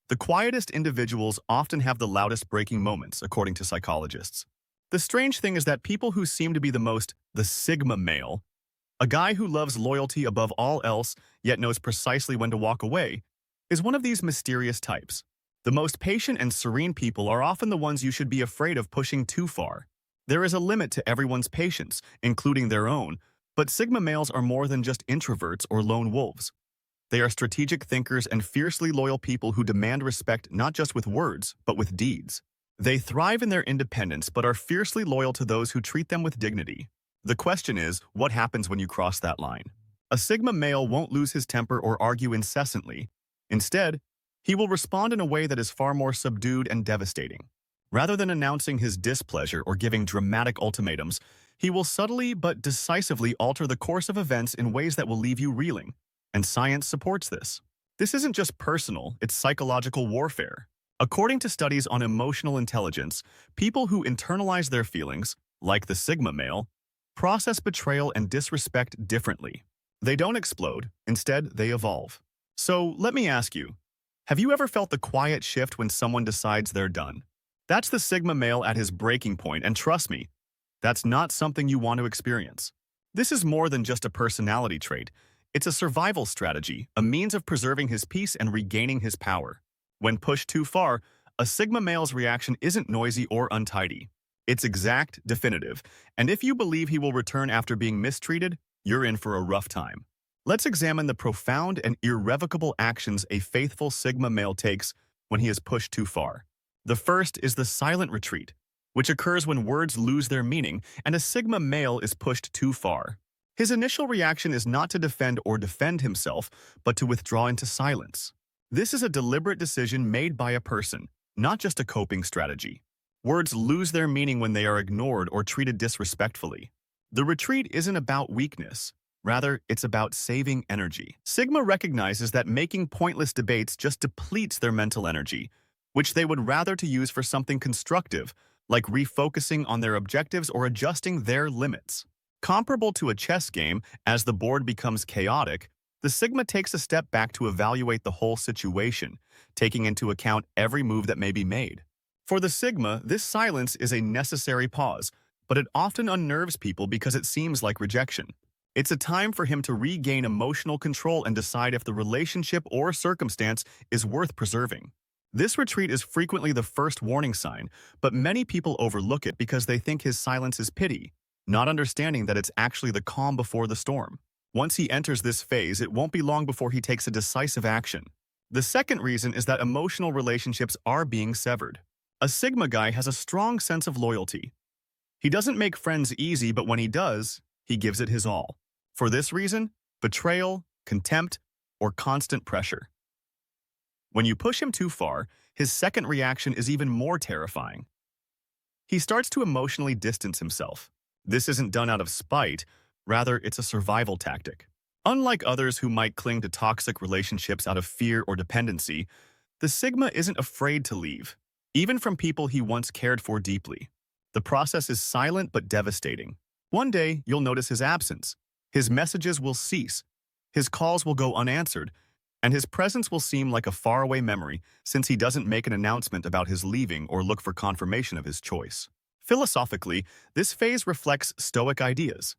The quietest individuals often have the loudest breaking moments, according to psychologists. The strange thing is that people who seem to be the Sigma male, a guy who loves loyalty above all else yet knows precisely when to walk away, is one of these mysterious types. The most patient and serene people are often the ones you should be afraid of pushing too far. There is a limit to everyone's patience, including their own, but Sigma males are more than just introverts or lone wolves. They are strategic thinkers and fiercely loyal people who demand respect not just with words, but with deeds. They thrive in their independence but are fiercely loyal to those who treat them with dignity. The question is, what happens when you cross that line? A Sigma male won't lose his temper or argue incessantly. Instead, he will respond in a way that is far more subdued and devastating. Rather than announcing his displeasure or giving dramatic ultimatums, he will subtly but decisively alter the course of events in ways that will leave you reeling. And science supports this. This isn't just personal, it's psychological warfare. According to studies on emotional intelligence, people who internalize their feelings, like the Sigma male, process betrayal and disrespect differently. They don't explode, instead they evolve. So let me ask you, have you ever felt the quiet shift when someone decides they're done? That's the Sigma male at his breaking point, and trust me, that's not something you want to experience. This is more than just a personality trait. It's a survival strategy, a means of preserving his peace and regaining his power. When pushed too far, a Sigma male's reaction isn't noisy or untidy. It's exact, definitive, and if you believe he will return after being mistreated, you're in for a rough time. Let's examine the profound and irrevocable actions a faithful Sigma male takes when he is pushed too far. The first is the silent retreat, which occurs when words lose their meaning and a Sigma male is pushed too far. His initial reaction is not to defend or defend himself, but to withdraw into silence. This is a deliberate decision made by a person, not just a coping strategy. Words lose their meaning when they are ignored or treated disrespectfully. The retreat isn't about weakness. Rather, it's about saving energy. Sigma recognizes that making pointless debates just depletes their mental energy, which they would rather to use for something constructive, like refocusing on their objectives or adjusting their limits. Comparable to a chess game, as the board becomes chaotic, the Sigma takes a step back to evaluate the whole situation, taking into account every move that may be made. For the Sigma, this silence is a necessary pause, but it often unnerves people because it seems like rejection. It's a time for him to regain emotional control and decide if the relationship or circumstance is worth preserving. This retreat is frequently the first warning sign, but many people overlook it because they think his silence is pity, not understanding that it's actually the calm before the storm. Once he enters this phase, it won't be long before he takes a decisive action. The second reason is that emotional relationships are being severed. A Sigma guy has a strong sense of loyalty. He doesn't make friends easy, but when he does, he gives it his all. For this reason, betrayal, contempt, or constant pressure. When you push him too far, his second reaction is even more terrifying. He starts to emotionally distance himself. This isn't done out of spite, rather it's a survival tactic. Unlike others who might cling to toxic relationships out of fear or dependency, the Sigma isn't afraid to leave, even from people he once cared for deeply. The process is silent but devastating. One day, you'll notice his absence. His messages will cease, his calls will go unanswered, and his presence will seem like a faraway memory since he doesn't make an announcement about his leaving or look for confirmation of his choice. Philosophically, this phase reflects Stoic ideas.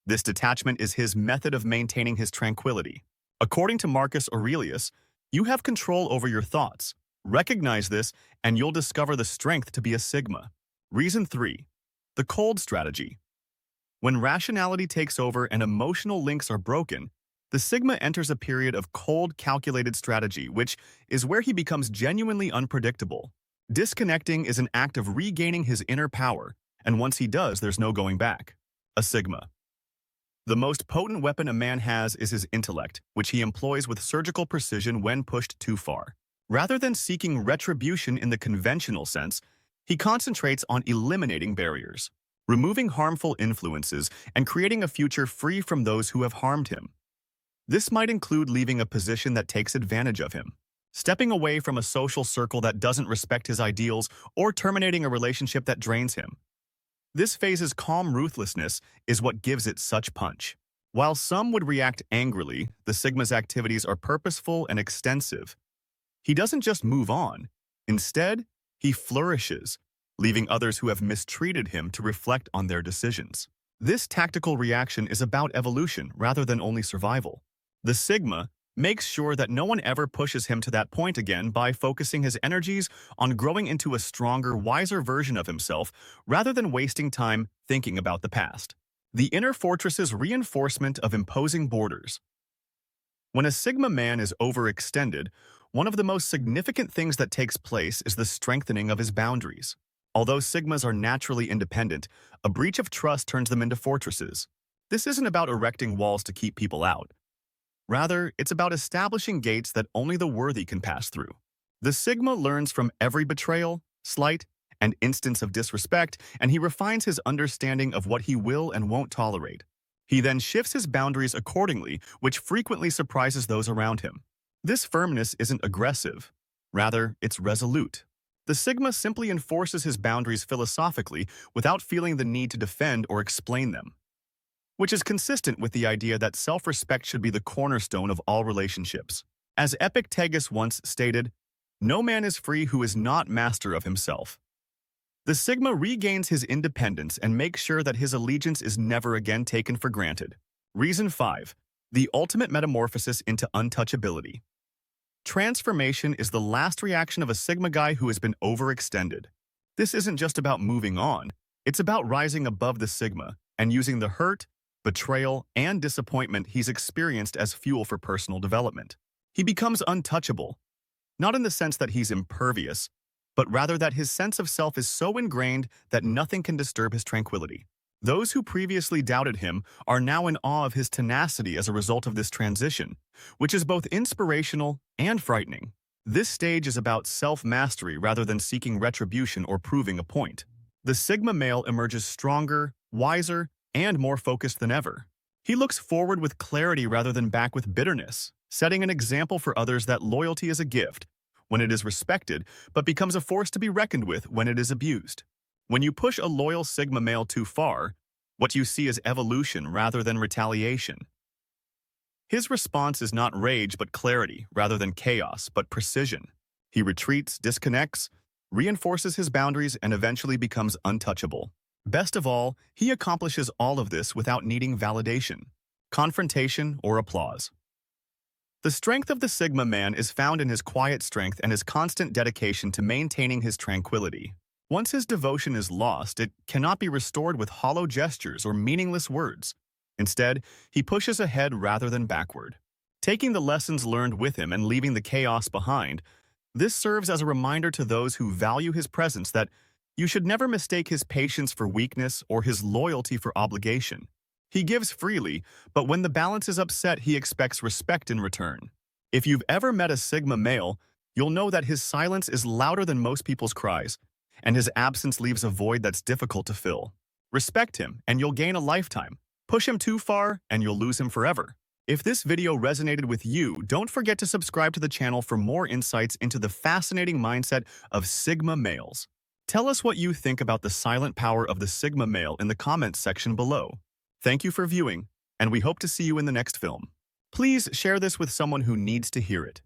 This detachment is his method of maintaining his tranquility. According to Marcus Aurelius, you have control over your thoughts. Recognize this, and you'll discover the strength to be a Sigma. Reason 3. The cold strategy. When rationality takes over and emotional links are broken, the Sigma enters a period of cold, calculated strategy, which is where he becomes genuinely unpredictable. Disconnecting is an act of regaining his inner power, and once he does, there's no going back. A Sigma. The most potent weapon a man has is his intellect, which he employs with surgical precision when pushed too far. Rather than seeking retribution in the conventional sense, he concentrates on eliminating barriers, removing harmful influences, and creating a future free from those who have harmed him. This might include leaving a position that takes advantage of him, stepping away from a social circle that doesn't respect his ideals, or terminating a relationship that drains him. This phase's calm ruthlessness is what gives it such punch. While some would react angrily, the Sigma's activities are purposeful and extensive. He doesn't just move on. Instead, he flourishes, leaving others who have mistreated him to reflect on their decisions. This tactical reaction is about evolution rather than only survival. The Sigma makes sure that no one ever pushes him to that point again by focusing his energies on growing into a stronger, wiser version of himself rather than wasting time thinking about the past. The inner fortress's reinforcement of imposing borders. When a Sigma man is overextended, one of the most significant things that takes place is the strengthening of his boundaries. Although Sigmas are naturally independent, a breach of trust turns them into fortresses. This isn't about erecting walls to keep people out. Rather, it's about establishing gates that only the worthy can pass through. The Sigma learns from every betrayal, slight, and instance of disrespect, and he refines his understanding of what he will and won't tolerate. He then shifts his boundaries accordingly, which frequently surprises those around him. This firmness isn't aggressive. Rather, it's resolute. The Sigma simply enforces his boundaries philosophically without feeling the need to defend or explain them, which is consistent with the idea that self-respect should be the cornerstone of all relationships. As Epictetus once stated, "No man is free who is not master of himself." The Sigma regains his independence and makes sure that his allegiance is never again taken for granted. Reason 5. The ultimate metamorphosis into untouchability. Transformation is the last reaction of a Sigma guy who has been overextended. This isn't just about moving on, it's about rising above the Sigma and using the hurt, betrayal, and disappointment he's experienced as fuel for personal development. He becomes untouchable, not in the sense that he's impervious, but rather that his sense of self is so ingrained that nothing can disturb his tranquility. Those who previously doubted him are now in awe of his tenacity as a result of this transition, which is both inspirational and frightening. This stage is about self-mastery rather than seeking retribution or proving a point. The Sigma male emerges stronger, wiser, and more focused than ever. He looks forward with clarity rather than back with bitterness, setting an example for others that loyalty is a gift when it is respected, but becomes a force to be reckoned with when it is abused. When you push a loyal Sigma male too far, what you see is evolution rather than retaliation. His response is not rage but clarity, rather than chaos but precision. He retreats, disconnects, reinforces his boundaries, and eventually becomes untouchable. Best of all, he accomplishes all of this without needing validation, confrontation, or applause. The strength of the Sigma man is found in his quiet strength and his constant dedication to maintaining his tranquility. Once his devotion is lost, it cannot be restored with hollow gestures or meaningless words. Instead, he pushes ahead rather than backward. Taking the lessons learned with him and leaving the chaos behind, this serves as a reminder to those who value his presence that you should never mistake his patience for weakness or his loyalty for obligation. He gives freely, but when the balance is upset, he expects respect in return. If you've ever met a Sigma male, you'll know that his silence is louder than most people's cries, and his absence leaves a void that's difficult to fill. Respect him, and you'll gain a lifetime. Push him too far, and you'll lose him forever. If this video resonated with you, don't forget to subscribe to the channel for more insights into the fascinating mindset of Sigma males. Tell us what you think about the silent power of the Sigma male in the comments section below. Thank you for viewing, and we hope to see you in the next film. Please share this with someone who needs to hear it.